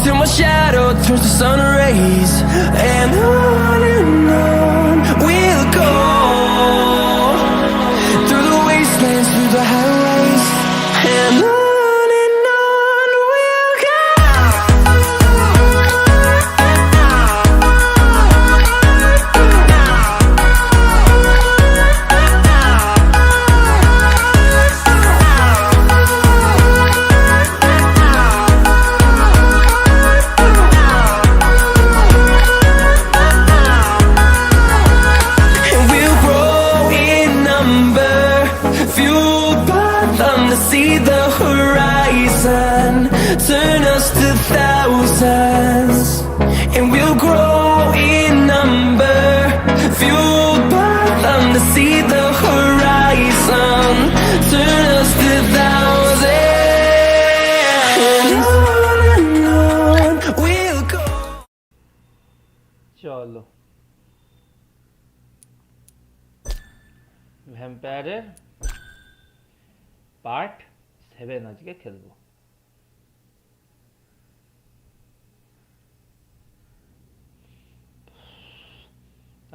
till my shadow turns to sun rays. And on we'll go, through the wastelands, through the highways, and on we'll go. See the horizon, turn us to thousands, and we'll grow in number, fueled by them to see the horizon, turn us to thousands, and on we'll go. চলো ভ্যাম্পায়ারের part 7 আজকে খেলবো।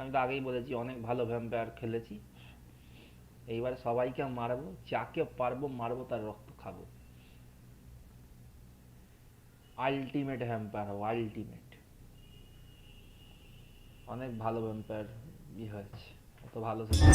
আমি তো আগেই বলেছি অনেক ভালো vampire খেলেছি, এইবার সবাইকে মারবো, যাকে পারবো মারবো, তার রক্ত খাবো। আলটিমেট ভ্যাম্পায়ার হবো, আলটিমেট। অনেক ভালো ভ্যাম্পায়ার হয়েছে, অত ভালো সেটা।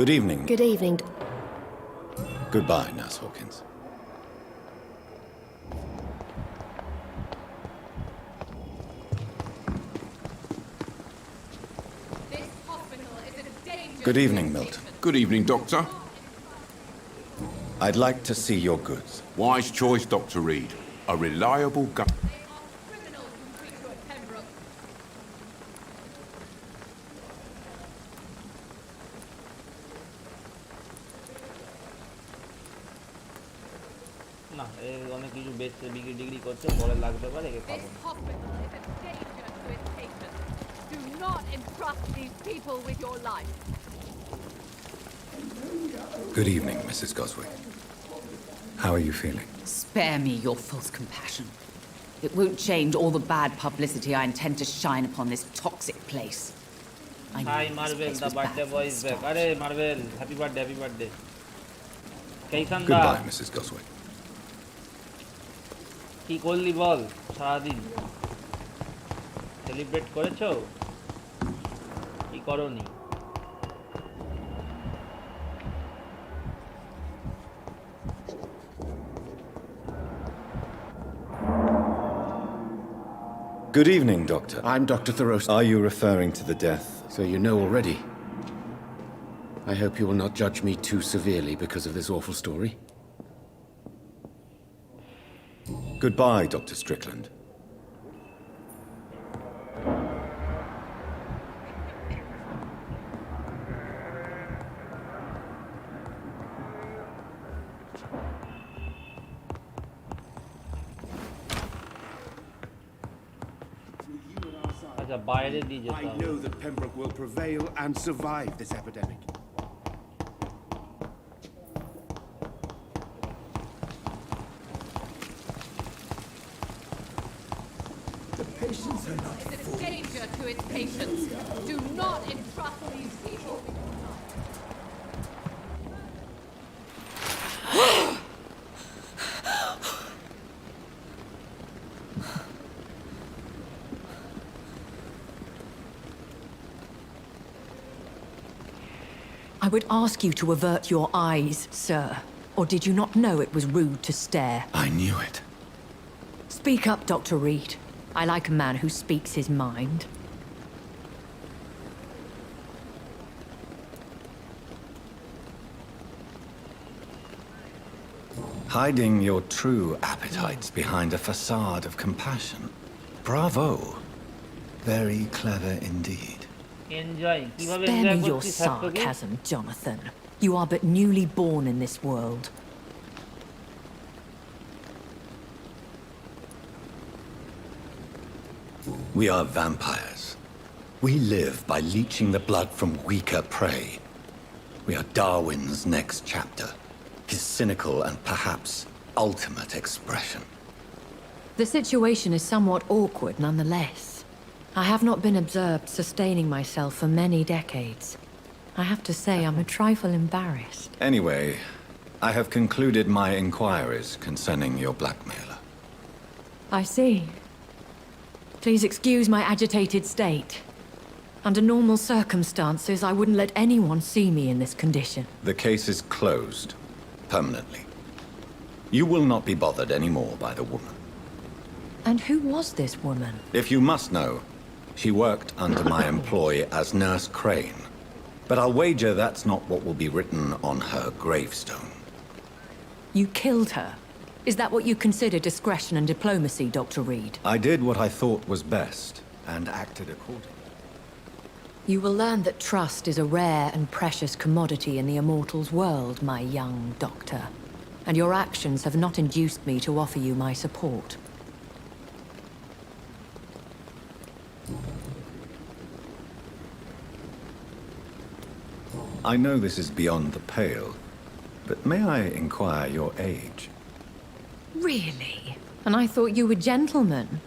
Good evening. Good evening. Goodbye, Nurse Hawkins. This hospital is in danger. Good evening, Milton. Good evening, Doctor. I'd like to see your goods. Wise choice, Dr. Reid. A reliable gun. They are criminals who treat you at Pembroke. না, অনেক কিছু বেচছে, degree করছে, পরে লাগতে পারে, একে খাবো। This hospital is a danger to its patients. Do not entrust these people with your life. Good evening, Mrs. Goswick. How are you feeling? Spare me your false compassion. It won't change all the bad publicity I intend to shine upon this toxic place. Hi, Marvel, the birthday boy is back. Arey, Marvel, happy birthday, happy birthday. Kaisan da? Goodbye, Mrs. Goswick. কি করলি বল সারাদিন? Celebrate করেছো কি করনি? Good evening, Doctor. I'm Dr. Thoros. Are you referring to the death? So you know already. I hope you will not judge me too severely because of this awful story. Goodbye, Dr. Strickland. আচ্ছা বাইরে দিয়ে যেতে I হবে। know that Pembroke will prevail and survive this epidemic. The patients are not is a danger to its patients. Do not entrust these people with your life. I would ask you to avert your eyes, sir. Or did you not know it was rude to stare? I knew it. Speak up, Dr. Reid. I like a man who speaks his mind. Hiding your true appetites behind a facade of compassion. Bravo. Very clever indeed. Enjoy কিভাবে Spare enjoy me your করছিস ছাত্রকে? sarcasm, Jonathan. You are but newly born in this world. We are vampires. We live by leeching the blood from weaker prey. We are Darwin's next chapter. His cynical and perhaps ultimate expression. The situation is somewhat awkward nonetheless. I have not been observed sustaining myself for many decades. I have to say I'm a trifle embarrassed. Anyway, I have concluded my inquiries concerning your blackmailer. I see. Please excuse my agitated state. Under normal circumstances, I wouldn't let anyone see me in this condition. The case is closed. Permanently. You will not be bothered anymore by the woman. And who was this woman? If you must know, she worked under my employ as Nurse Crane. But I'll wager that's not what will be written on her gravestone. You killed her. Is that what you consider discretion and diplomacy, Dr. Reid? I did what I thought was best, and acted accordingly. You will learn that trust is a rare and precious commodity in the Immortals world, my young doctor. And your actions have not induced me to offer you my support. I know this is beyond the pale, but may I inquire your age? Really? And I thought you were gentlemen.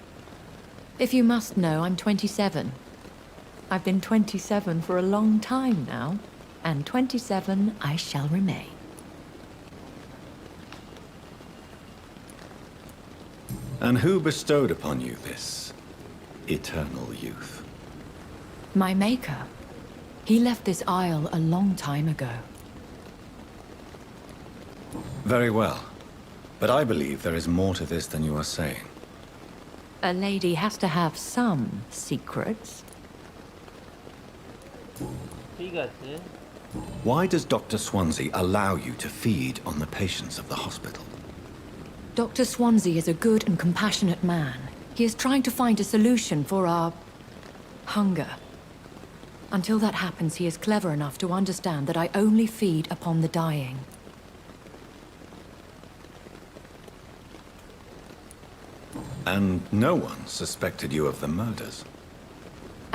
If you must know, I'm 27. I've been 27 for a long time now, and 27 I shall remain. And who bestowed upon you this eternal youth? My maker. He left this isle a long time ago. Very well. But I believe there is more to this than you are saying. A lady has to have some secrets. ঠিক আছে Why does Dr. Swansea allow you to feed on the patients of the hospital? Dr. Swansea is a good and compassionate man. He is trying to find a solution for our hunger. Until that happens, he is clever enough to understand that I only feed upon the dying. And no one suspected you of the murders.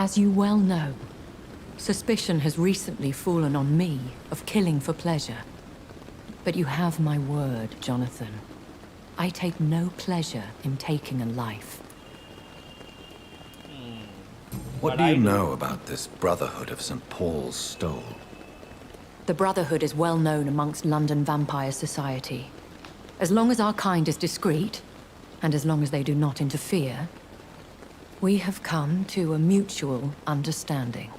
As you well know, suspicion has recently fallen on me of killing for pleasure. But you have my word, Jonathan. I take no pleasure in taking a life. What do you know about this Brotherhood of St. Paul's Stole? The Brotherhood is well known amongst London vampire society. As long as our kind is discreet, and as long as they do not interfere, we have come to a mutual understanding.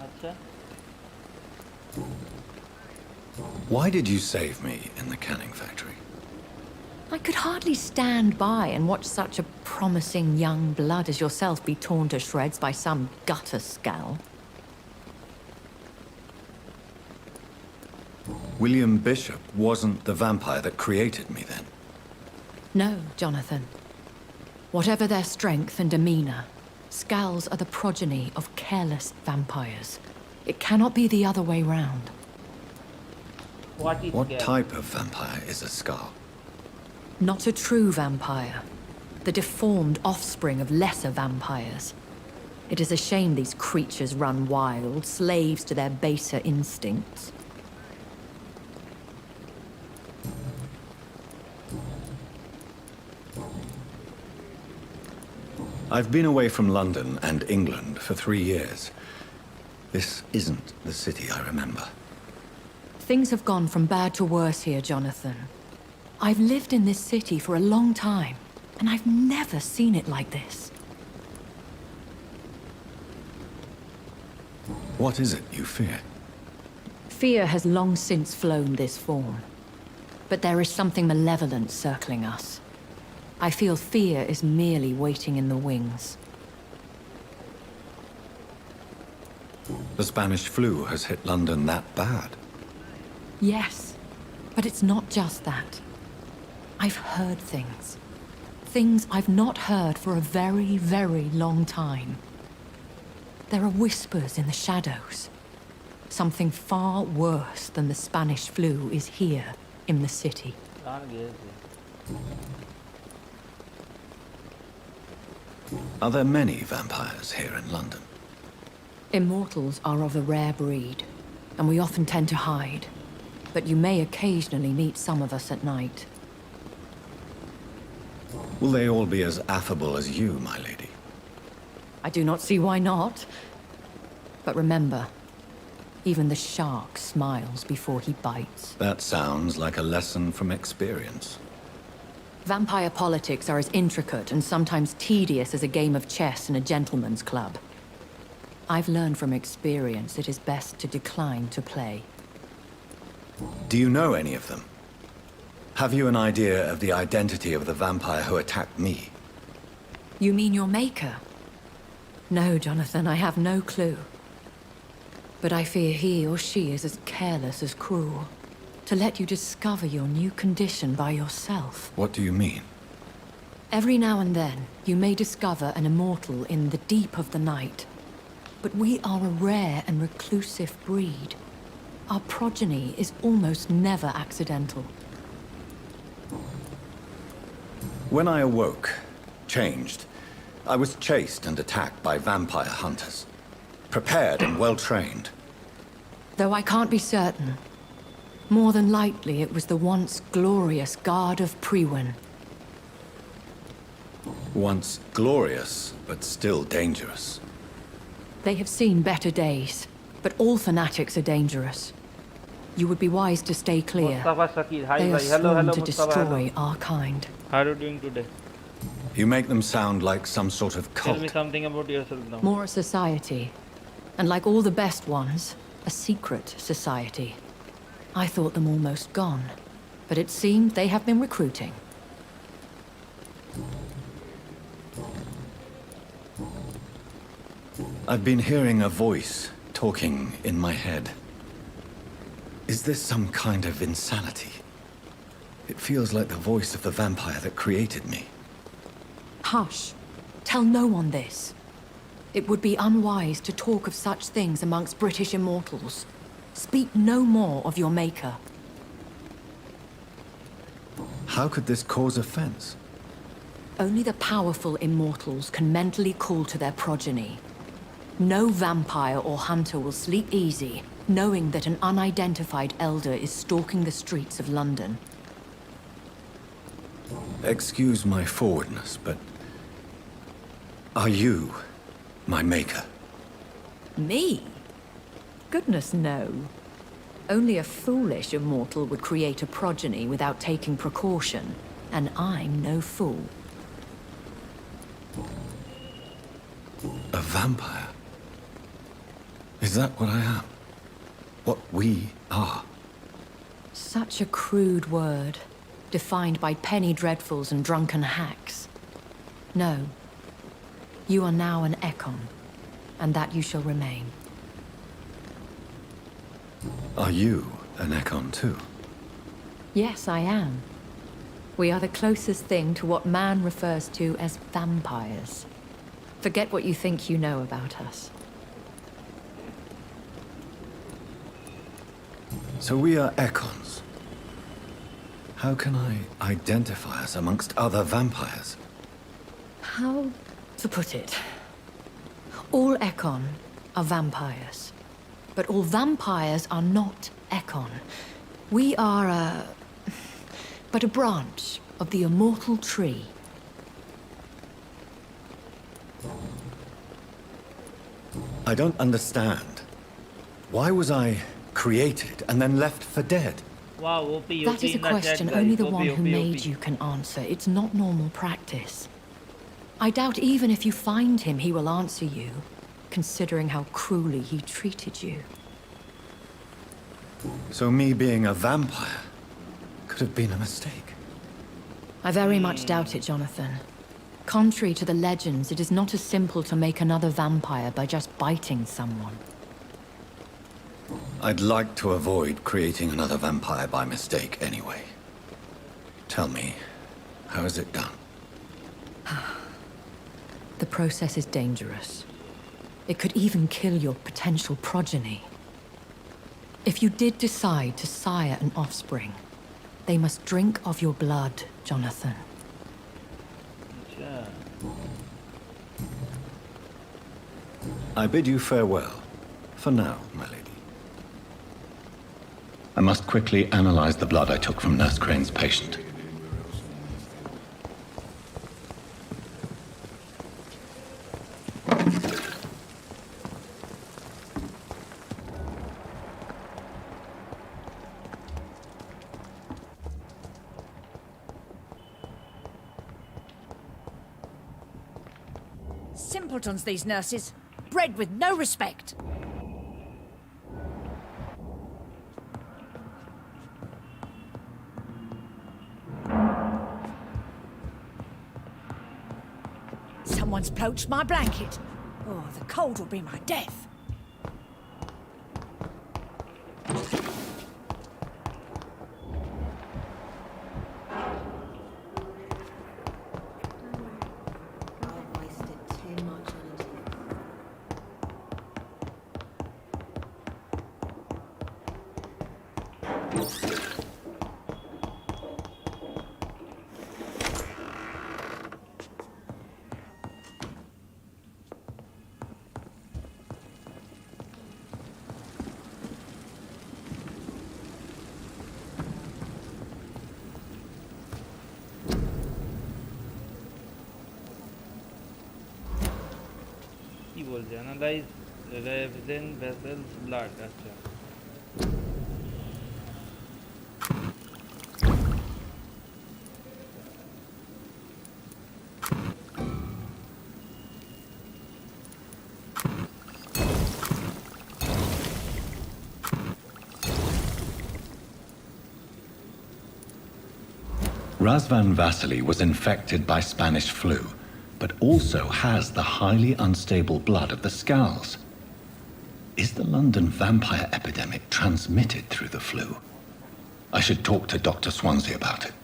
আচ্ছা Why did you save me in the canning factory? I could hardly stand by and watch such a promising young blood as yourself be torn to shreds by some gutter scowl. William Bishop wasn't the vampire that created me then. No, Jonathan. Whatever their strength and demeanor, scowls are the progeny of careless vampires. It cannot be the other way round. What type of vampire is a Scar? Not a true vampire. The deformed offspring of lesser vampires. It is a shame these creatures run wild, slaves to their baser instincts. I've been away from London and England for 3 years. This isn't the city I remember. Things have gone from bad to worse here, Jonathan. I've lived in this city for a long time, and I've never seen it like this. What is it you fear? Fear has long since flown this form. But there is something malevolent circling us. I feel fear is merely waiting in the wings. The Spanish flu has hit London that bad. Yes, but it's not just that. I've heard things. Things I've not heard for a very, very long time. There are whispers in the shadows. Something far worse than the Spanish flu is here in the city. Are there many vampires here in London? Immortals are of a rare breed, and we often tend to hide. But you may occasionally meet some of us at night. Will they all be as affable as you, my lady? I do not see why not. But remember, even the shark smiles before he bites. That sounds like a lesson from experience. Vampire politics are as intricate and sometimes tedious as a game of chess in a gentleman's club. I've learned from experience it is best to decline to play. Do you know any of them? Have you an idea of the identity of the vampire who attacked me? You mean your maker? No, Jonathan, I have no clue. But I fear he or she is as careless as cruel. To let you discover your new condition by yourself. What do you mean? Every now and then, you may discover an immortal in the deep of the night. But we are a rare and reclusive breed. Our progeny is almost never accidental. When I awoke, changed, I was chased and attacked by vampire hunters. Prepared and well-trained. Though I can't be certain. More than likely, it was the once glorious Guard of Priwen. Once glorious, but still dangerous. They have seen better days, but all fanatics are dangerous. You would be wise to stay clear. Mustafa Shakir, hi They are bhai. Hello, sworn to Mustafa. destroy our kind. How are you doing today? You make them sound like some sort of Tell me cult. something about yourself now. More a society. And like all the best ones, a secret society. I thought them almost gone, but it seemed they have been recruiting. I've been hearing a voice talking in my head. Is this some kind of insanity? It feels like the voice of the vampire that created me. Hush. Tell no one this. It would be unwise to talk of such things amongst British immortals. Speak no more of your maker. How could this cause offense? Only the powerful immortals can mentally call to their progeny. No vampire or hunter will sleep easy, knowing that an unidentified elder is stalking the streets of London. Excuse my forwardness, but... are you my maker? Me? Goodness, no. Only a foolish immortal would create a progeny without taking precaution, and I'm no fool. A vampire? Is that what I am? What we are? Such a crude word, defined by penny dreadfuls and drunken hacks. No. You are now an Ekon, and that you shall remain. Are you an Ekon too? Yes, I am. We are the closest thing to what man refers to as vampires. Forget what you think you know about us. So we are Ekons. How can I identify us amongst other vampires? How to put it? All Ekon are vampires. But all vampires are not Ekon. We are but a branch of the immortal tree. I don't understand. Why was I created and then left for dead? Wow, OP, That is a question only the one who made you can answer. It's not normal practice. I doubt even if you find him, he will answer you, considering how cruelly he treated you. So me being a vampire could have been a mistake. I very much doubt it, Jonathan. Contrary to the legends, it is not as simple to make another vampire by just biting someone. I'd like to avoid creating another vampire by mistake anyway. Tell me, how is it done? The process is dangerous. It could even kill your potential progeny. If you did decide to sire an offspring, they must drink of your blood, Jonathan. अच्छा I bid you farewell. For now, my lady. I must quickly analyze the blood I took from Nurse Crane's patient. Simpletons, these nurses. Bred with no respect. Someone's poached my blanket. Oh, the cold will be my death. কি বলছে analyse Raven vessels blood আচ্ছা Razvan Vasily was infected by Spanish flu, but also has the highly unstable blood of the Scowls. Is the London vampire epidemic transmitted through the flu? I should talk to Dr. Swansea about it.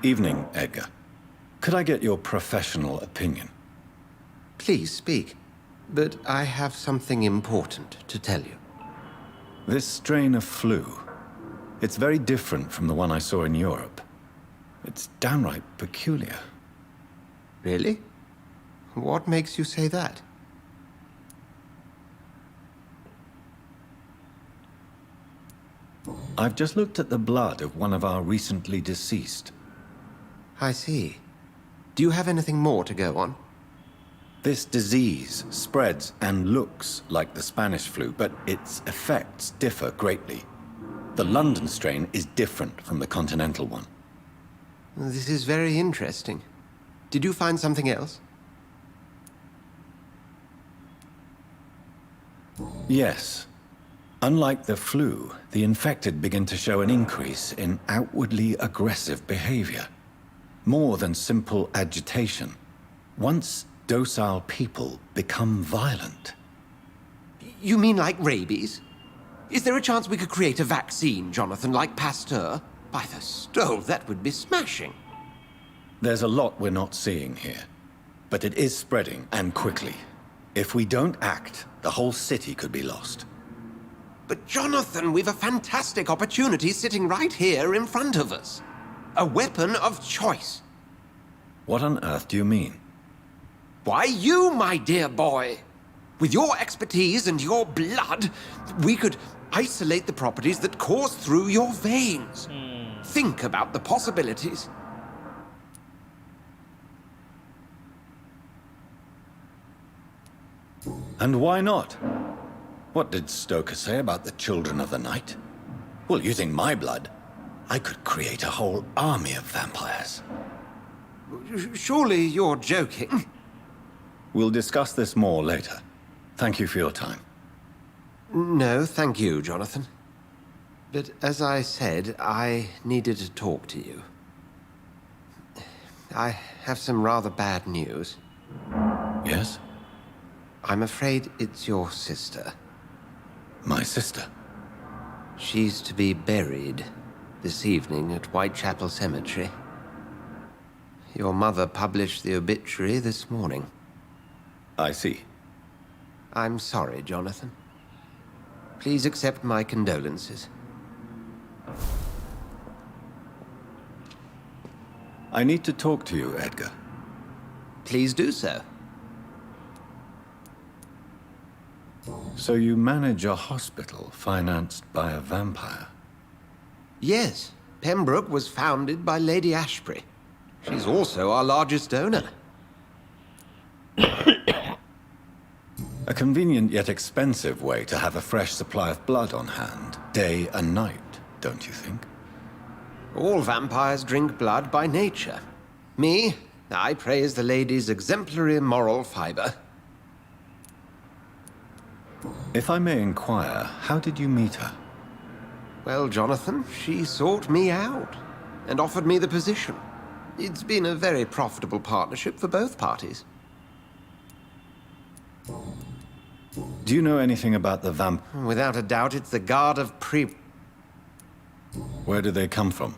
Evening, Edgar. Could I get your professional opinion? Please speak, but I have something important to tell you. This strain of flu, it's very different from the one I saw in Europe. It's downright peculiar. Really? What makes you say that? I've just looked at the blood of one of our recently deceased. I see. Do you have anything more to go on? This disease spreads and looks like the Spanish flu, but its effects differ greatly. The London strain is different from the continental one. This is very interesting. Did you find something else? Yes. Unlike the flu, the infected begin to show an increase in outwardly aggressive behavior. More than simple agitation. Once docile people become violent. You mean like rabies? Is there a chance we could create a vaccine, Jonathan, like Pasteur? By the stole, that would be smashing. There's a lot we're not seeing here. But it is spreading, and quickly. If we don't act, the whole city could be lost. But Jonathan, we've a fantastic opportunity sitting right here in front of us. A weapon of choice. What on earth do you mean? Why, you, my dear boy. With your expertise and your blood, we could isolate the properties that course through your veins. Think about the possibilities. And why not? What did Stoker say about the Children of the Night? Well, using my blood, I could create a whole army of vampires. Surely you're joking. We'll discuss this more later. Thank you for your time. No, thank you, Jonathan. But as I said, I needed to talk to you. I have some rather bad news. Yes? I'm afraid it's your sister. My sister? She's to be buried this evening at Whitechapel Cemetery. Your mother published the obituary this morning. I see. I'm sorry, Jonathan. Please accept my condolences. I need to talk to you, Edgar. Please do so. So you manage a hospital financed by a vampire? Yes. Pembroke was founded by Lady Ashbury. She's also our largest donor. A convenient yet expensive way to have a fresh supply of blood on hand, day and night, don't you think? All vampires drink blood by nature. Me, I praise the lady's exemplary moral fiber. If I may inquire, how did you meet her? Well, Jonathan, she sought me out and offered me the position. It's been a very profitable partnership for both parties. Do you know anything about the vamp... Without a doubt, it's the Guard of Where do they come from?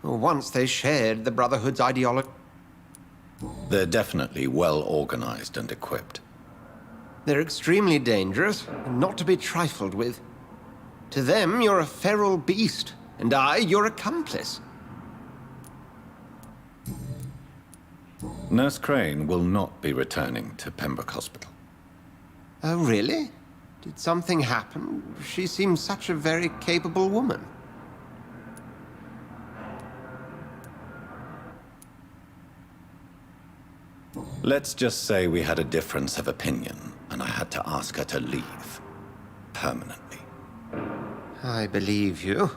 Once they shared the Brotherhood's ideology. They're definitely well organized and equipped. They're extremely dangerous and not to be trifled with. To them, you're a feral beast, and I, your accomplice. Nurse Crane will not be returning to Pembroke Hospital. Oh, really? Did something happen? She seems such a very capable woman. Let's just say we had a difference of opinion, and I had to ask her to leave. Permanently. I believe you.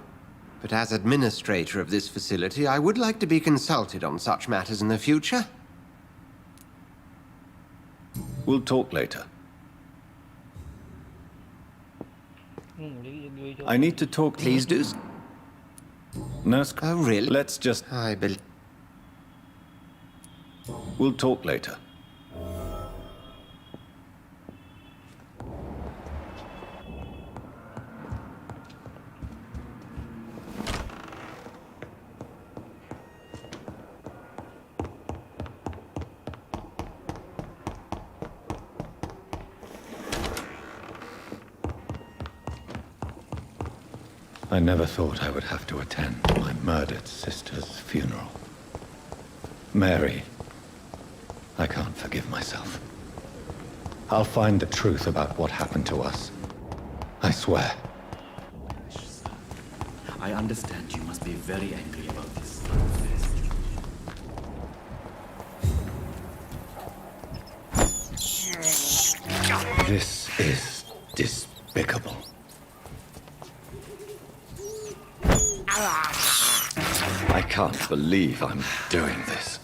But as administrator of this facility, I would like to be consulted on such matters in the future. We'll talk later. I need to talk... Please do. Nurse... Oh, really? Let's just... I believe... We'll talk later. I never thought I would have to attend my murdered sister's funeral. Mary, I can't forgive myself. I'll find the truth about what happened to us. I swear. I understand you must be very angry about this. This is despicable. I can't believe I'm doing this.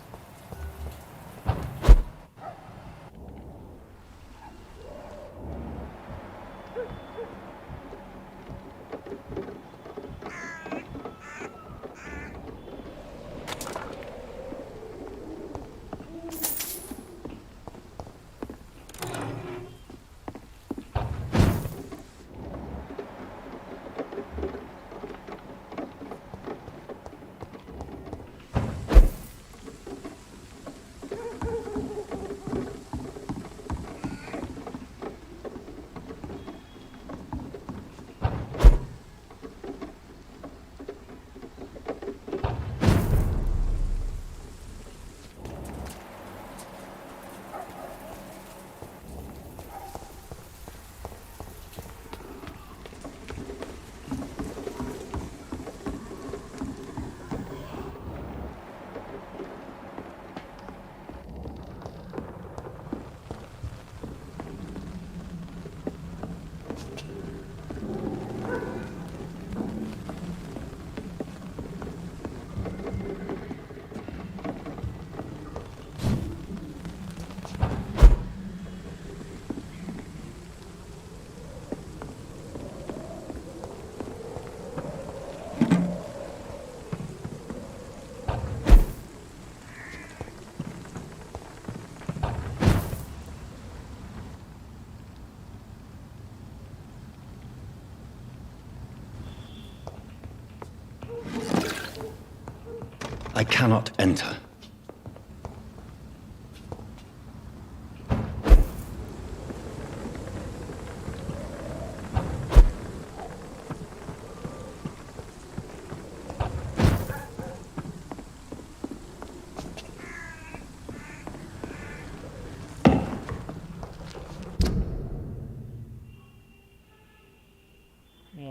I cannot enter.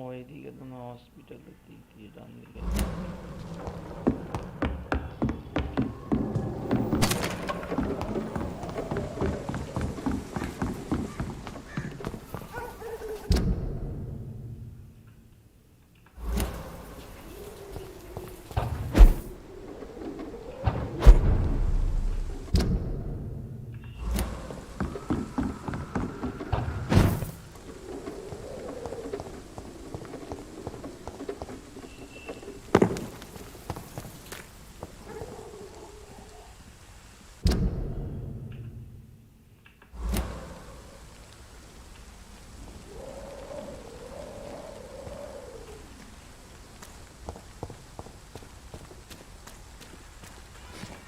ওইদিকে তো হসপিটালের দিক দিয়ে ডান দিকে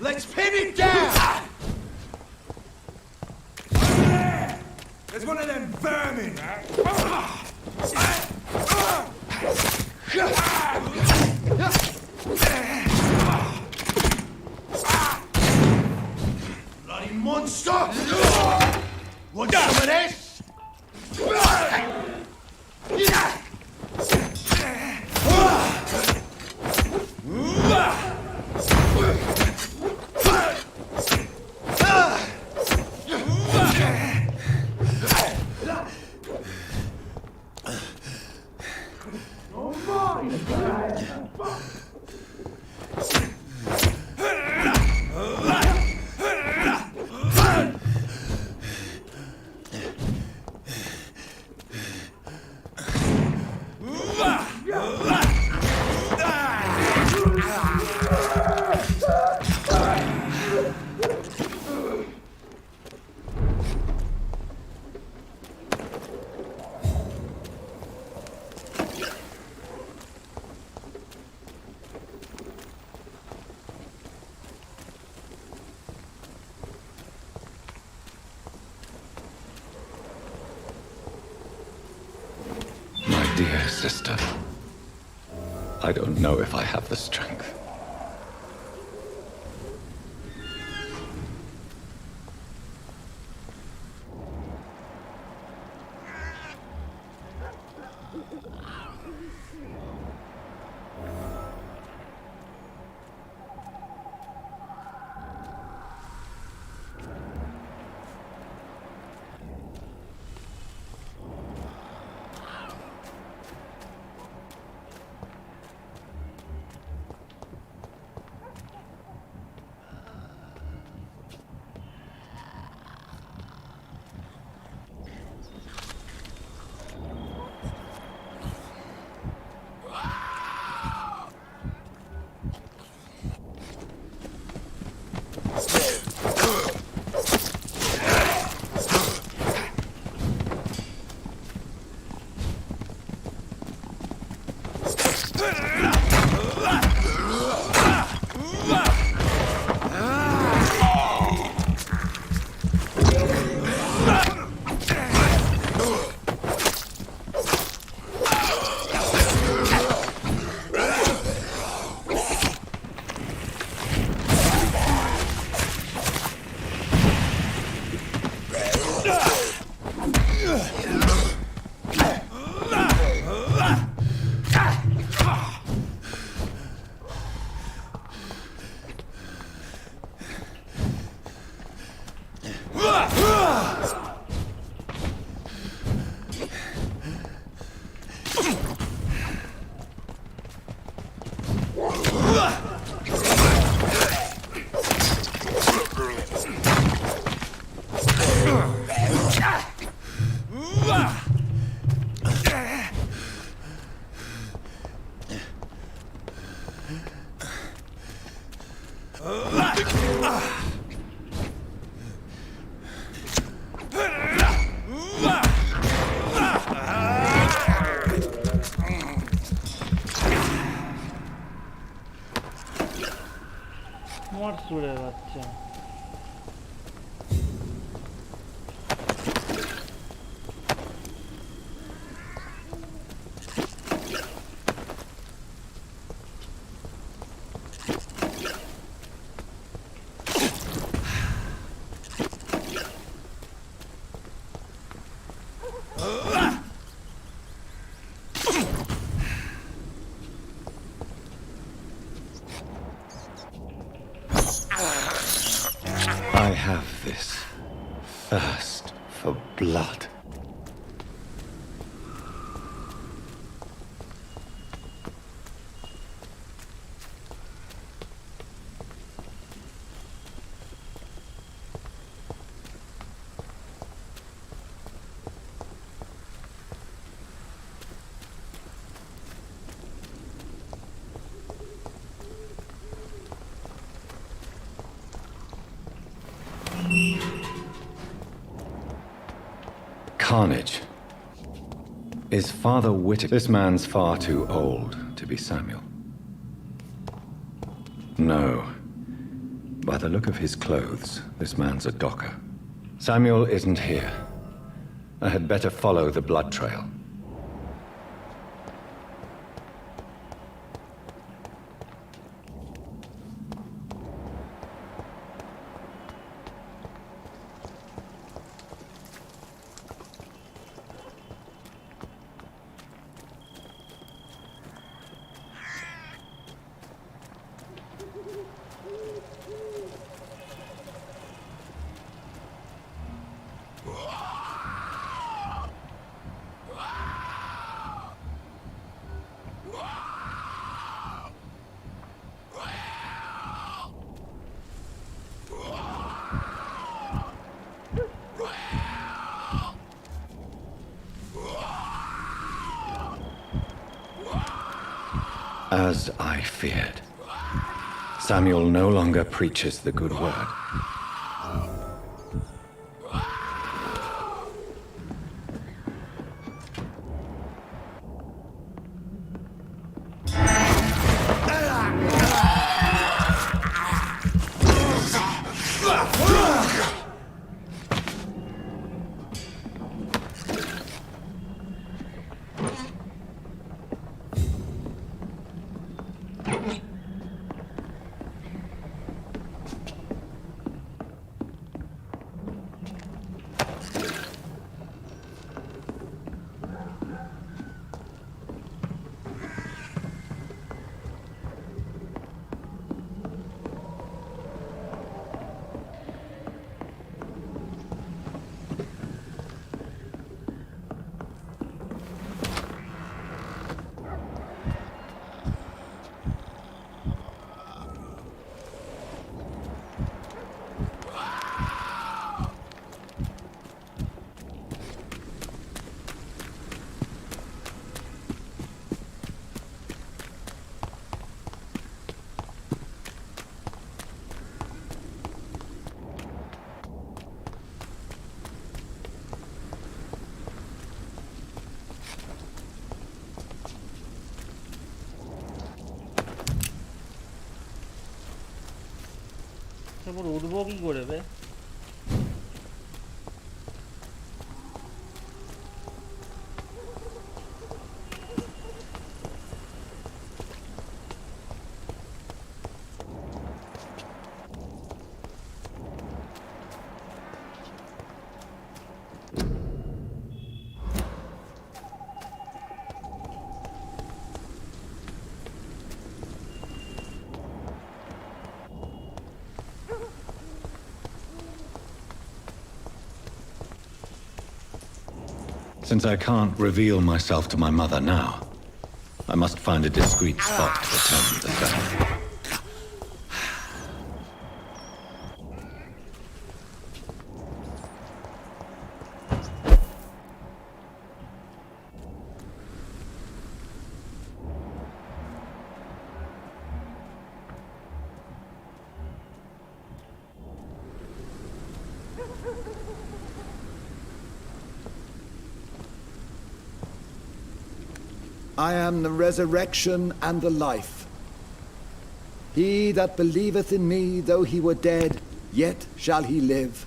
Let's pin him down! There's one of them vermin! Bloody monster! Want some of this? Dear sister, I don't know if I have the strength. সুরে বাচ্চা। I have this thirst for blood. Carnage. Is Father Whittaker... This man's far too old to be Samuel. No. By the look of his clothes, this man's a docker. Samuel isn't here. I had better follow the blood trail. As I feared, Samuel no longer preaches the good word. তারপর উঠবো কি করে বে? Since I can't reveal myself to my mother now, I must find a discreet spot to attend the ceremony. I am the resurrection and the life. He that believeth in me, though he were dead, yet shall he live.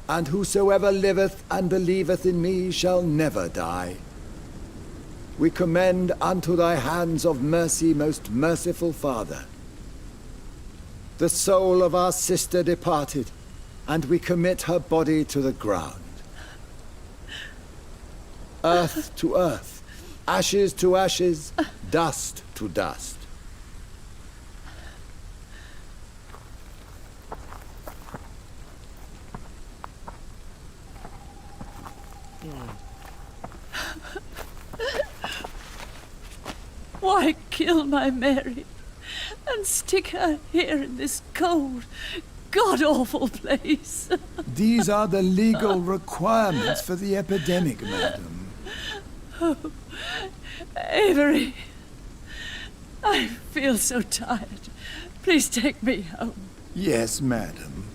And whosoever liveth and believeth in me shall never die. We commend unto thy hands of mercy, most merciful Father, the soul of our sister departed, and we commit her body to the ground. Earth to earth, ashes to ashes, dust to dust. Why kill my Mary and stick her here in this cold, god-awful place? These are the legal requirements for the epidemic, madam. Oh, Avery, I feel so tired. Please take me home. Yes, madam.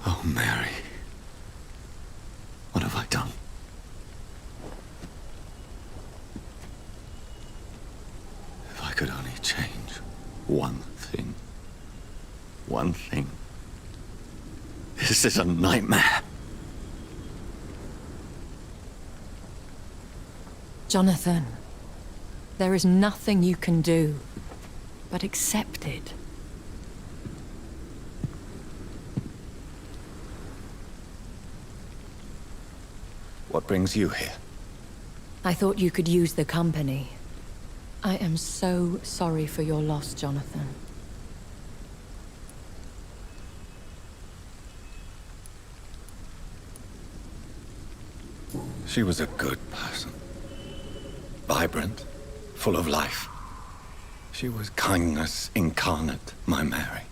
Oh, Mary. What have I done? If I could only change one thing. One thing. This is a nightmare. Jonathan, there is nothing you can do but accept it. What brings you here? I thought you could use the company. I am so sorry for your loss, Jonathan. She was a good person. Vibrant, full of life. She was kindness incarnate, my Mary.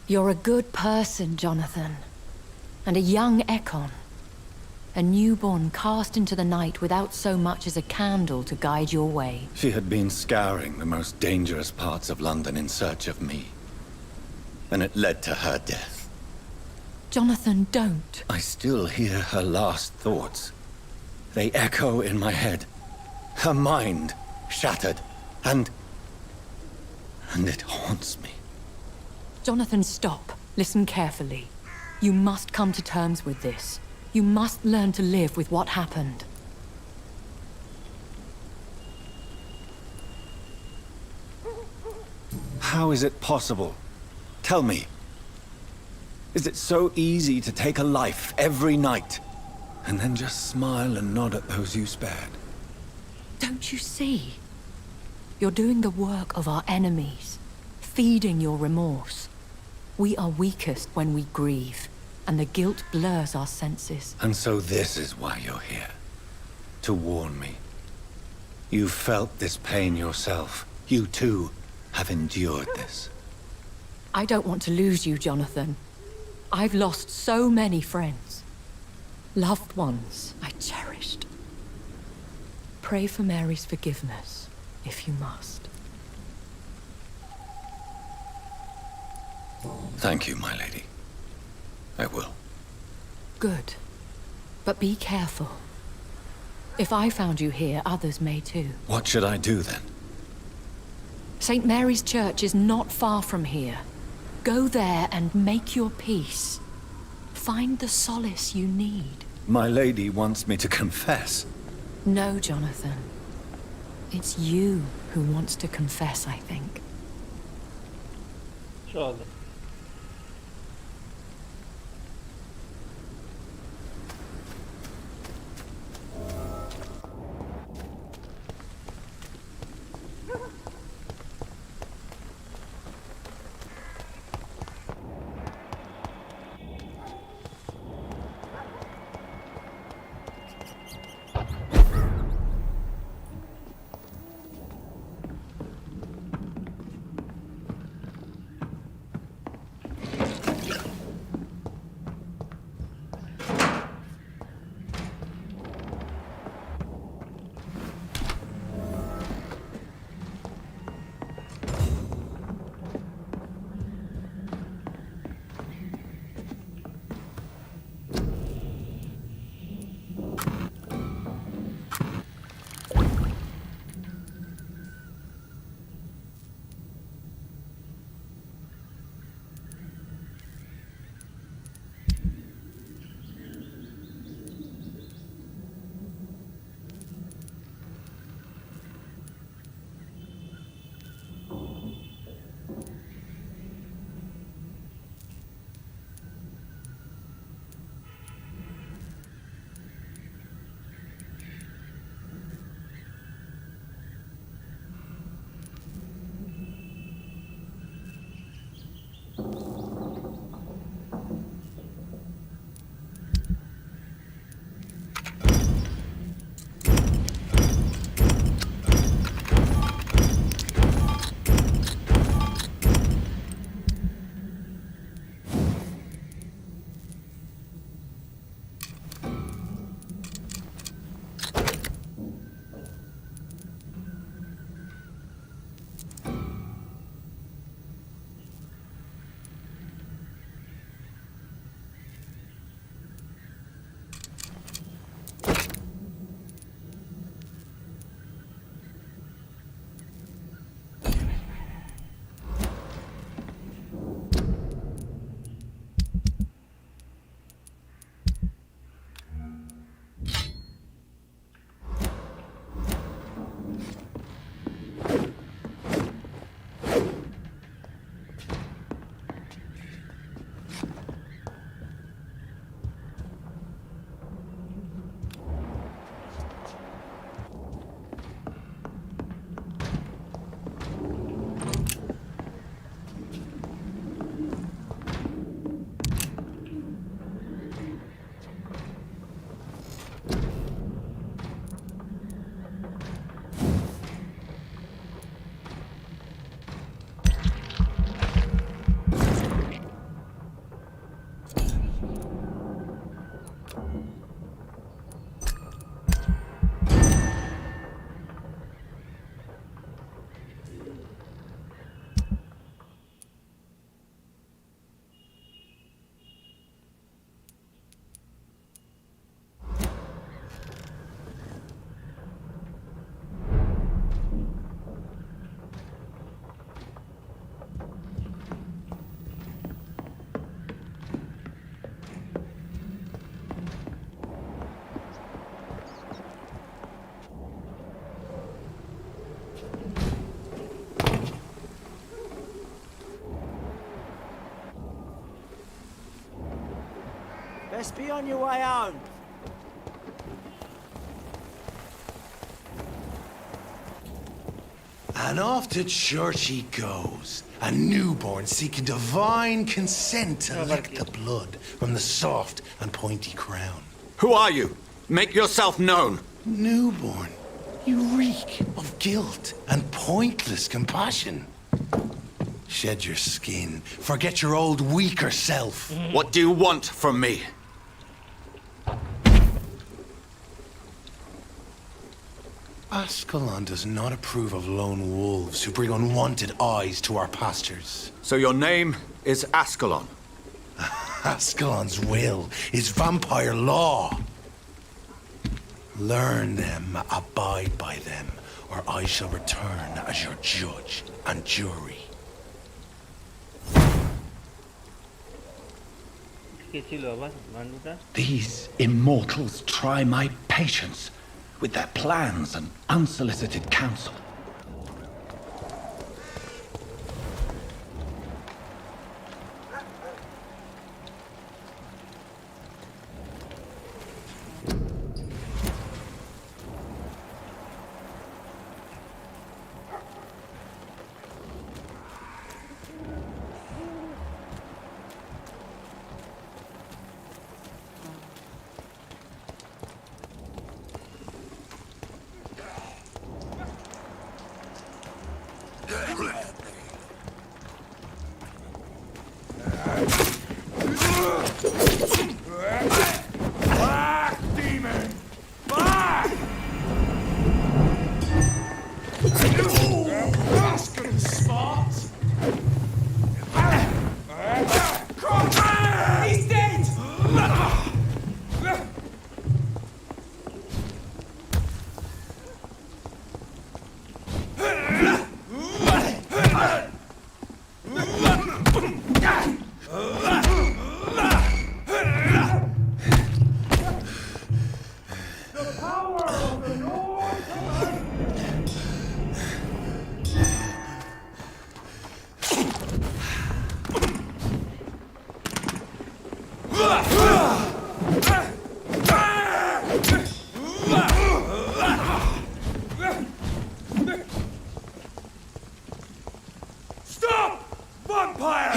You're a good person, Jonathan. And a young Ekon. A newborn cast into the night without so much as a candle to guide your way. She had been scouring the most dangerous parts of London in search of me. And it led to her death. Jonathan, don't. I still hear her last thoughts. They echo in my head. Her mind shattered, and it haunts me. Jonathan, stop. Listen carefully. You must come to terms with this. You must learn to live with what happened. How is it possible? Tell me. Is it so easy to take a life every night, and then just smile and nod at those you spared? Don't you see? You're doing the work of our enemies, feeding your remorse. We are weakest when we grieve, and the guilt blurs our senses. And so this is why you're here. To warn me. You felt this pain yourself. You too have endured this. I don't want to lose you, Jonathan. I've lost so many friends. Loved ones I cherished. Pray for Mary's forgiveness, if you must. Thank you, my lady. I will. Good. But be careful. If I found you here, others may too. What should I do then? St. Mary's Church is not far from here. Go there and make your peace. Find the solace you need. My lady wants me to confess. No, Jonathan. It's you who wants to confess, I think. Surely. Best be on your way home. And off to church he goes, a newborn seeking divine consent to lick the blood from the soft and pointy crown. Who are you? Make yourself known. Newborn, you reek of guilt and pointless compassion. Shed your skin, forget your old weaker self. What do you want from me? Ascalon does not approve of lone wolves who bring unwanted eyes to our pastures. So your name is Ascalon? Ascalon's will is vampire law. Learn them, abide by them, or I shall return as your judge and jury. These immortals try my patience with their plans and unsolicited counsel. Back, demon! Back! Rascal spot! He's dead! Stop! Vampire!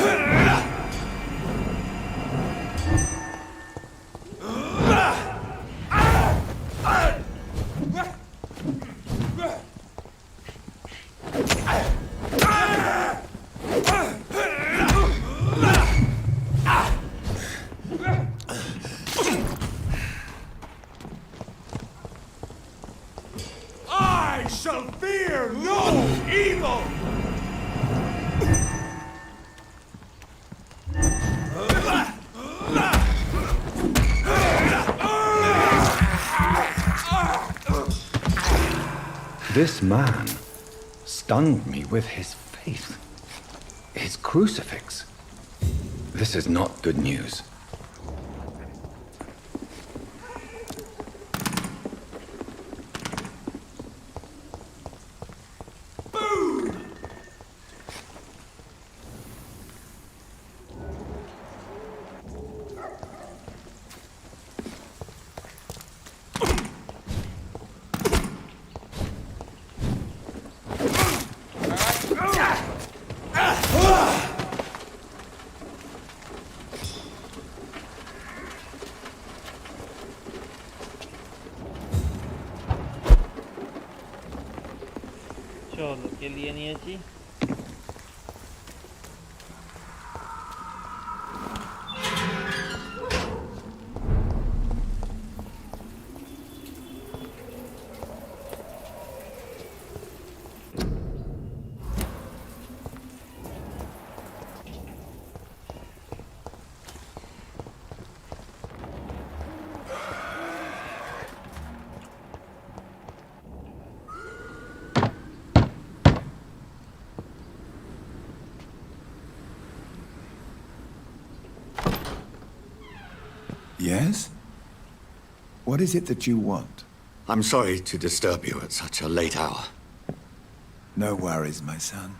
I shall fear no evil! This man stunned me with his faith. His crucifix. This is not good news. চলো কেলিয়ে নিয়েছি Yes? What is it that you want? I'm sorry to disturb you at such a late hour. No worries, my son.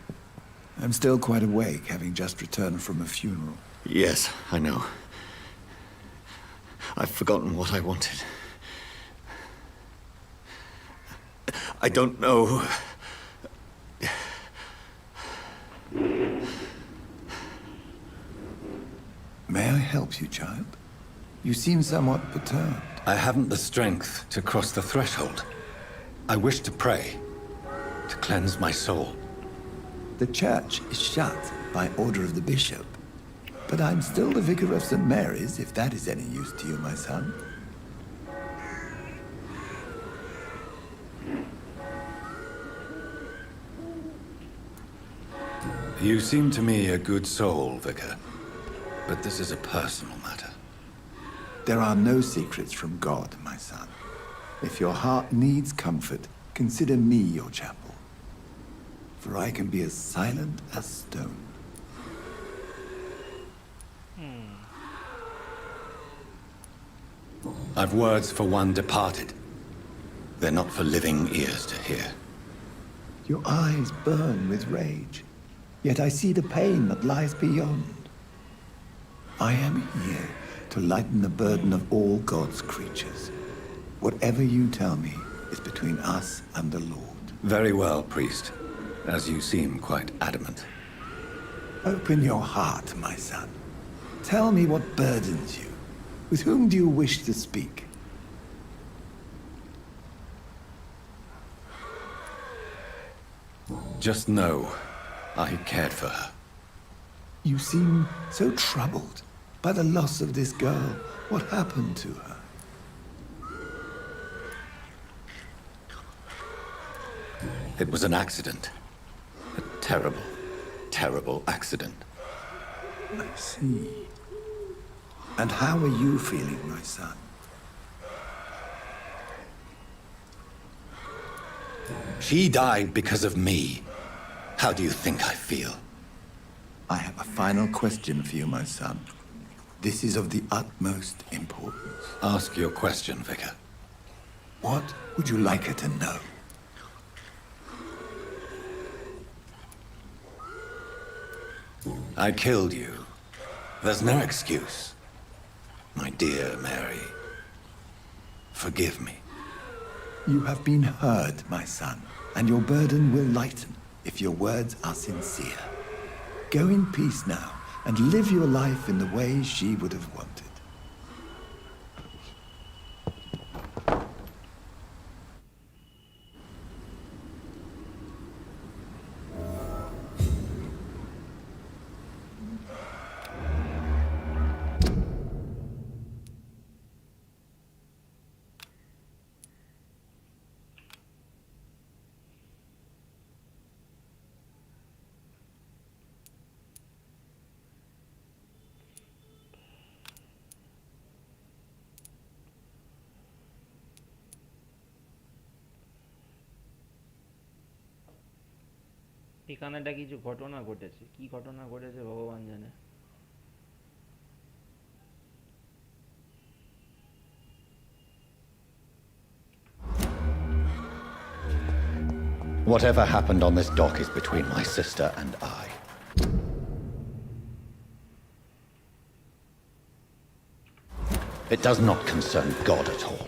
I'm still quite awake, having just returned from a funeral. Yes, I know. I've forgotten what I wanted. I don't know. May I help you, child? You seem somewhat perturbed. I haven't the strength to cross the threshold. I wish to pray, to cleanse my soul. The church is shut by order of the bishop. But I'm still the vicar of St. Mary's, if that is any use to you, my son. You seem to me a good soul, Vicar. But this is a personal matter. There are no secrets from God, my son. If your heart needs comfort, consider me your chapel. For I can be as silent as stone. I've words for one departed. They're not for living ears to hear. Your eyes burn with rage, yet I see the pain that lies beyond. I am here to lighten the burden of all God's creatures. Whatever you tell me is between us and the Lord. Very well, priest, as you seem quite adamant. Open your heart, my son. Tell me what burdens you. With whom do you wish to speak? Just know, I cared for her. You seem so troubled by the loss of this girl. What happened to her? It was an accident. A terrible, terrible accident. I see. And how are you feeling, my son? She died because of me. How do you think I feel? I have a final question for you, my son. This is of the utmost importance. Ask your question, Vicar. What would you like her to know? I killed you. There's no excuse. My dear Mary, forgive me. You have been heard, my son, and your burden will lighten if your words are sincere. Go in peace now, and live your life in the way she would have wanted. এখানেটা কিছু ঘটনা ঘটেছে, কি ঘটনা ঘটেছে ভগবান জানে। Whatever happened on this dock is between my sister and I. It does not concern God at all.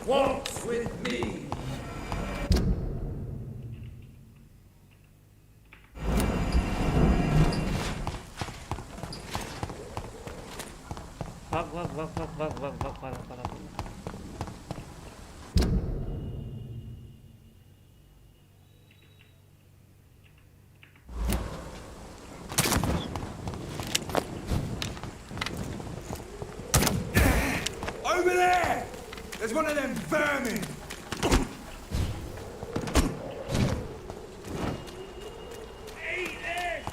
walks with me. ভাগ। Over there! There's one of them vermin! Eat it!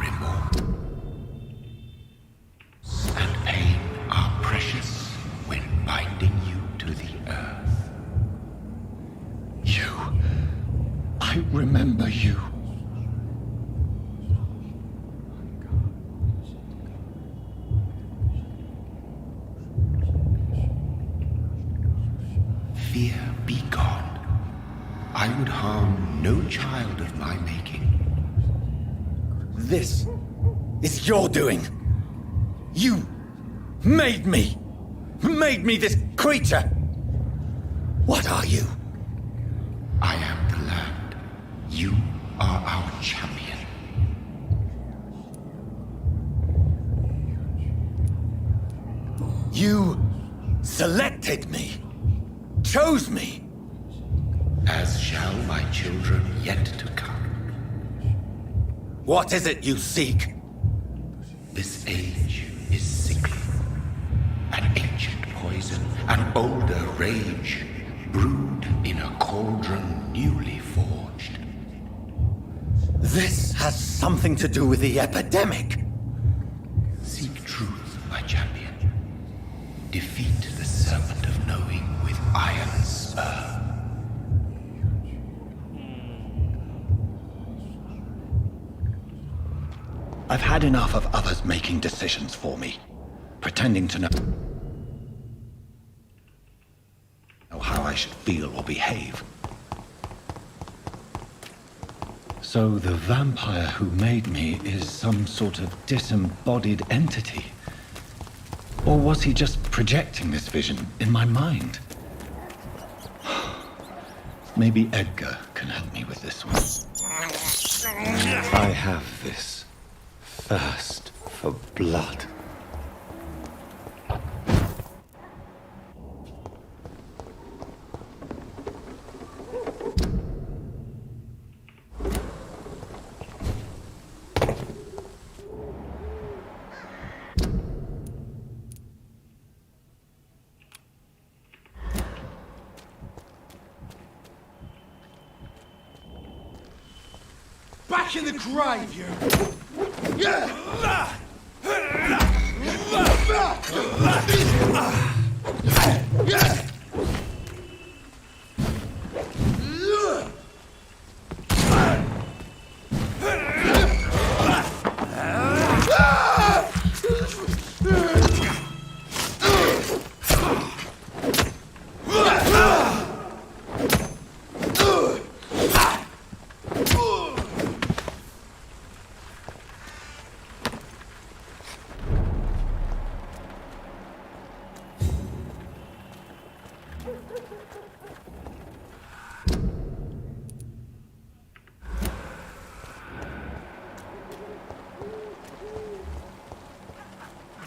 Remorse and pain are precious when binding you to the earth. You. I remember you. Fear be gone. I would harm no child of my making. This is your doing. You made me. Made me this creature. What are you? I am the land. You are our champion. You selected me. Chose me. As shall my children yet to come. What is it you seek? This age is sickly. An ancient poison, an older rage, brewed in a cauldron newly forged. This has something to do with the epidemic. Seek truth, my champion. Defeat the serpent of knowing with iron spur. I've had enough of others making decisions for me, pretending to know how I should feel or behave. So the vampire who made me is some sort of disembodied entity? Or was he just projecting this vision in my mind? Maybe Edgar can help me with this one. I have this thirst for blood. Back in the grave, you!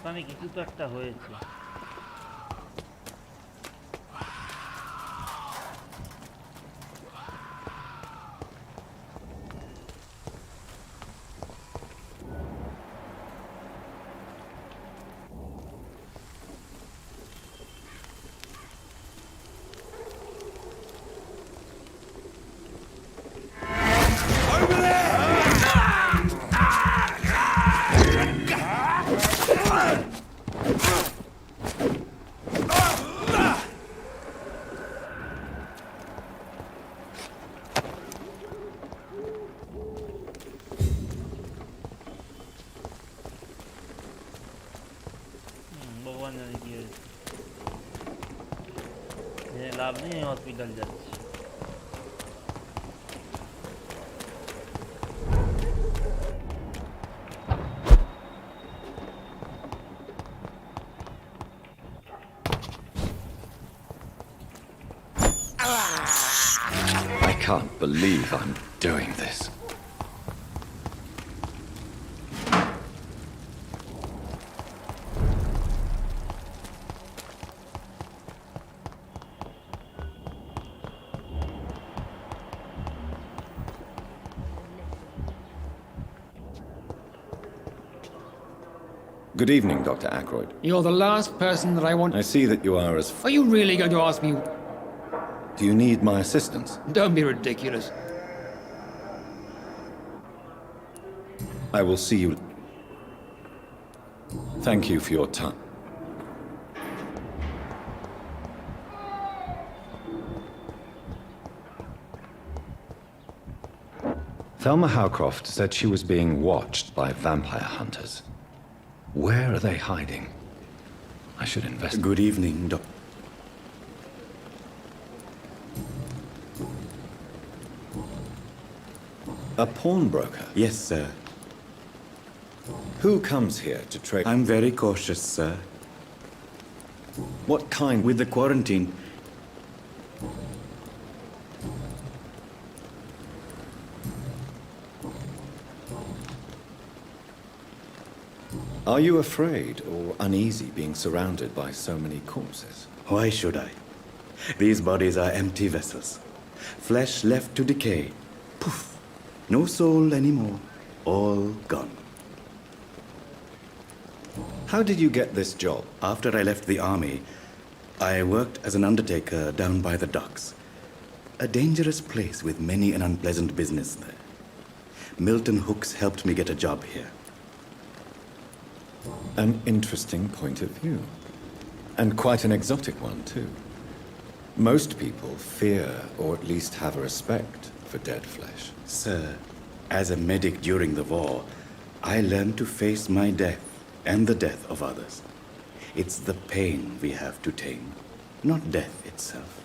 ওখানে কিছু তো একটা হয়েছে। লাভ নেই, hospital যাচ্ছি। can't believe I'm doing this. Good evening, Dr. Ackroyd. You're the last person that I want... I see that you are as... Are you really going to ask me... Do you need my assistance? Don't be ridiculous. I will see you... Thank you for your time. Thelma Howcroft said she was being watched by vampire hunters. Where are they hiding? I should investigate. Good evening, Doc. A pawnbroker? Yes, sir. Who comes here to trade? I'm very cautious, sir. What kind? With the quarantine. Are you afraid or uneasy being surrounded by so many corpses? Why should I? These bodies are empty vessels. Flesh left to decay. Poof. No soul anymore. All gone. How did you get this job? After I left the army, I worked as an undertaker down by the docks. A dangerous place with many an unpleasant business there. Milton Hooks helped me get a job here. An interesting point of view. And quite an exotic one, too. Most people fear, or at least have a respect, for dead flesh. Sir, as a medic during the war, I learned to face my death and the death of others. It's the pain we have to tame, not death itself.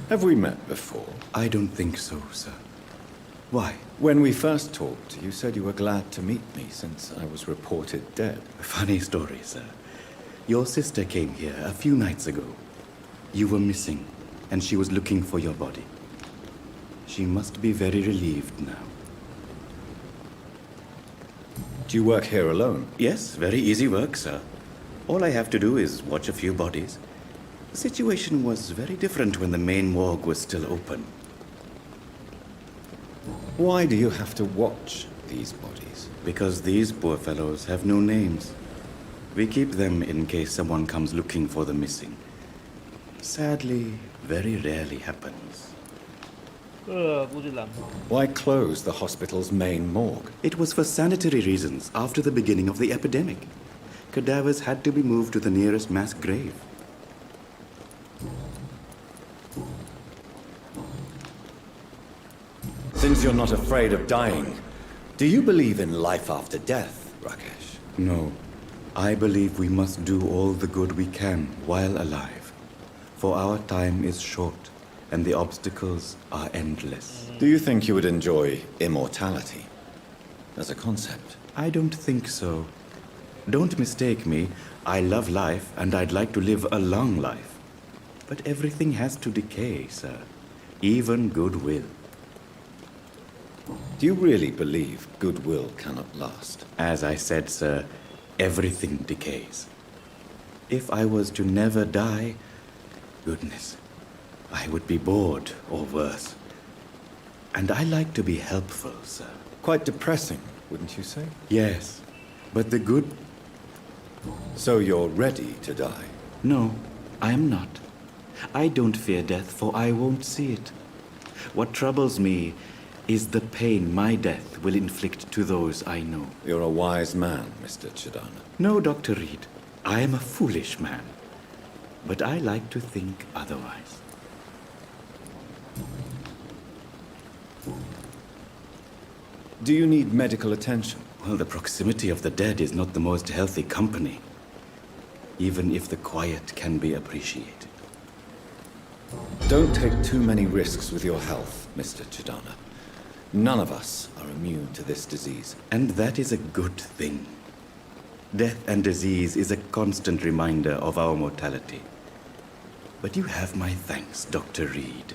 Have we met before? I don't think so, sir. Why? When we first talked, you said you were glad to meet me since I was reported dead. Funny story, sir. Your sister came here a few nights ago. You were missing, and she was looking for your body. She must be very relieved now. Do you work here alone? Yes, very easy work, sir. All I have to do is watch a few bodies. The situation was very different when the main morgue was still open. Why do you have to watch these bodies? Because these poor fellows have no names. We keep them in case someone comes looking for the missing. Sadly, very rarely happens. Why close the hospital's main morgue? It was for sanitary reasons after the beginning of the epidemic. Cadavers had to be moved to the nearest mass grave. Since you're not afraid of dying, do you believe in life after death, Rakesh? No. I believe we must do all the good we can while alive. For our time is short, and the obstacles are endless. Do you think you would enjoy immortality as a concept? I don't think so. Don't mistake me. I love life, and I'd like to live a long life. But everything has to decay, sir. Even goodwill. Do you really believe goodwill cannot last? As I said, sir, everything decays. If I was to never die, goodness, I would be bored or worse. And I like to be helpful, sir. Quite depressing, wouldn't you say? Yes, but the good... So you're ready to die? No, I am not. I don't fear death, for I won't see it. What troubles me is the pain my death will inflict to those I know. You're a wise man, Mr. Chidana. No, Dr. Reid. I am a foolish man. But I like to think otherwise. Do you need medical attention? Well, the proximity of the dead is not the most healthy company, even if the quiet can be appreciated. Don't take too many risks with your health, Mr. Chidana. None of us are immune to this disease. And that is a good thing. Death and disease is a constant reminder of our mortality. But you have my thanks, Dr. Reid.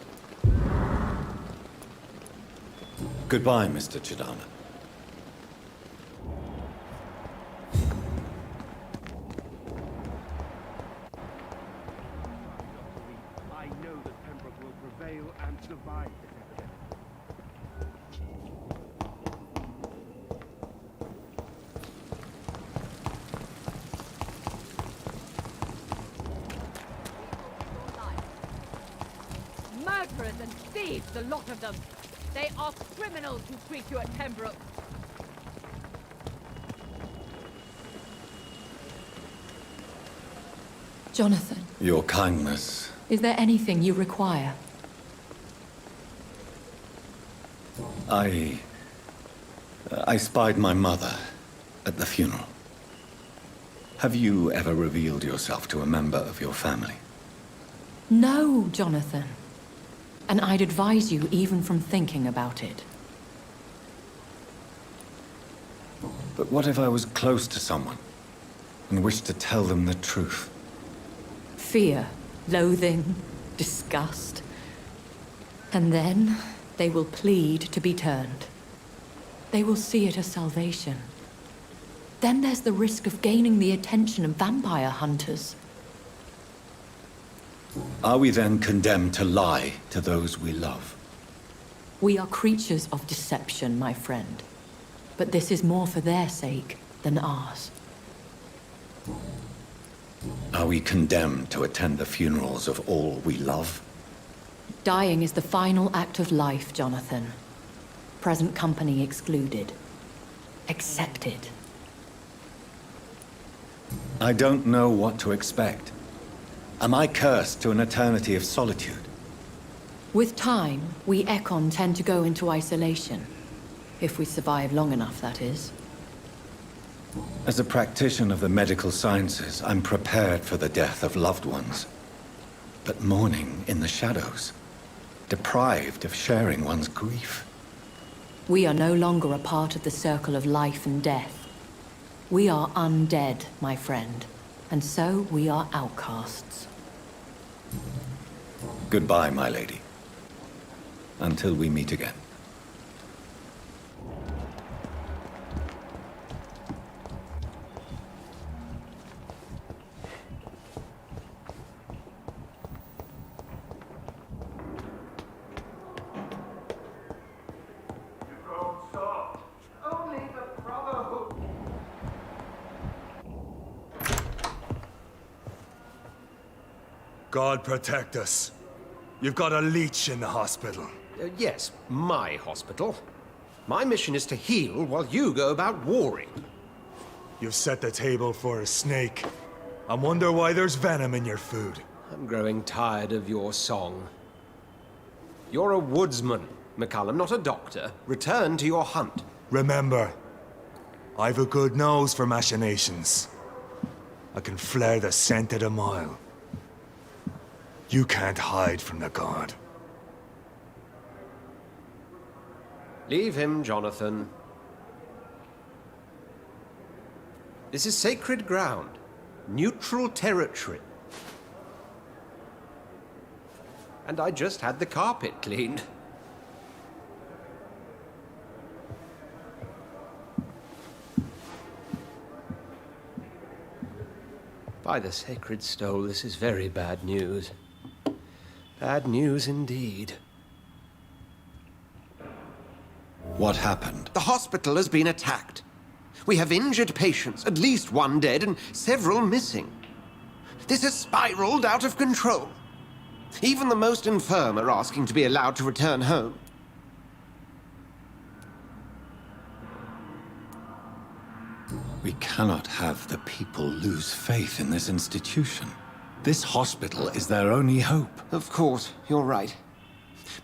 Goodbye, Mr. Chidama. I know that Pembroke will prevail and survive this epidemic. Murderers and thieves, the lot of them. They are criminals who treat you at Pembroke. Jonathan, Your kindness. is there anything you require? I spied my mother at the funeral. Have you ever revealed yourself to a member of your family? No, Jonathan. And I'd advise you even from thinking about it. But what if I was close to someone and wished to tell them the truth? Fear, loathing, disgust. And then they will plead to be turned. They will see it as salvation. Then there's the risk of gaining the attention of vampire hunters. Are we then condemned to lie to those we love? We are creatures of deception, my friend. But this is more for their sake than ours. Are we condemned to attend the funerals of all we love? Dying is the final act of life, Jonathan. Present company excluded. Accepted. I don't know what to expect. Am I cursed to an eternity of solitude? With time, we Ekon tend to go into isolation. If we survive long enough, that is. As a practitioner of the medical sciences, I'm prepared for the death of loved ones. But mourning in the shadows, deprived of sharing one's grief. We are no longer a part of the circle of life and death. We are undead, my friend, and so we are outcasts. Goodbye, my lady. Until we meet again. God protect us. You've got a leech in the hospital. Yes, my hospital. My mission is to heal while you go about warring. You've set the table for a snake. I wonder why there's venom in your food. I'm growing tired of your song. You're a woodsman, McCallum, not a doctor. Return to your hunt. Remember, I've a good nose for machinations. I can flare the scent at a mile. You can't hide from the god. Leave him, Jonathan. This is sacred ground. Neutral territory. And I just had the carpet cleaned. By the sacred stole, this is very bad news. Bad news indeed. What happened? The hospital has been attacked. We have injured patients, at least one dead and several missing. This has spiraled out of control. Even the most infirm are asking to be allowed to return home. We cannot have the people lose faith in this institution. This hospital is their only hope. Of course, you're right.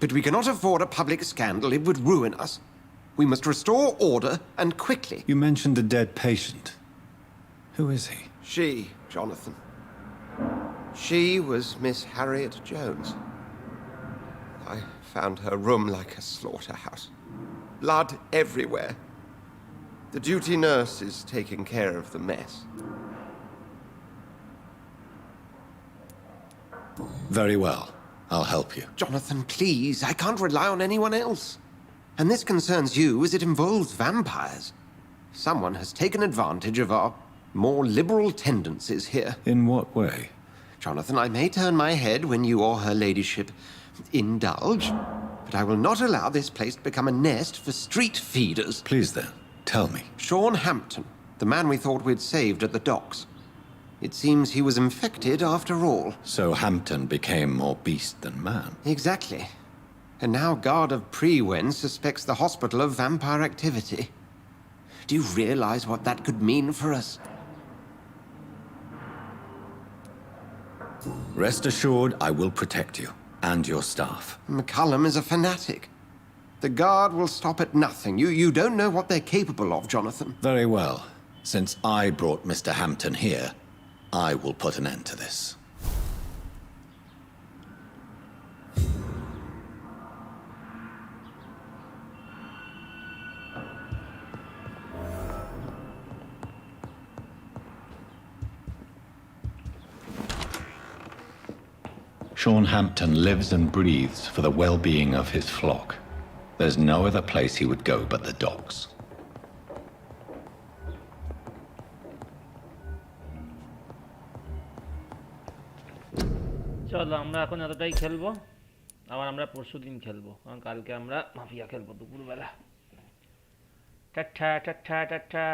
But we cannot afford a public scandal. It would ruin us. We must restore order, and quickly. You mentioned a dead patient. Who is he? She, Jonathan. She was Miss Harriet Jones. I found her room like a slaughterhouse. Blood everywhere. The duty nurse is taking care of the mess. Very well. I'll help you. Jonathan, please, I can't rely on anyone else. And this concerns you as it involves vampires. Someone has taken advantage of our more liberal tendencies here. In what way? Jonathan, I may turn my head when you or her ladyship indulge, but I will not allow this place to become a nest for street feeders. Please then, tell me. Sean Hampton, the man we thought we'd saved at the docks. It seems he was infected after all. So Hampton became more beast than man? Exactly. And now Guard of Prewen suspects the hospital of vampire activity. Do you realize what that could mean for us? Rest assured, I will protect you and your staff. McCullum is a fanatic. The Guard will stop at nothing. You don't know what they're capable of, Jonathan. Very well. Since I brought Mr. Hampton here, I will put an end to this. Sean Hampton lives and breathes for the well-being of his flock. There's no other place he would go but the docks. চলো আমরা এখন এতটাই খেলবো, আবার আমরা পরশুদিন খেলবো, কারণ কালকে আমরা মাফিয়া খেলবো দুপুরবেলা। Tata tata tata.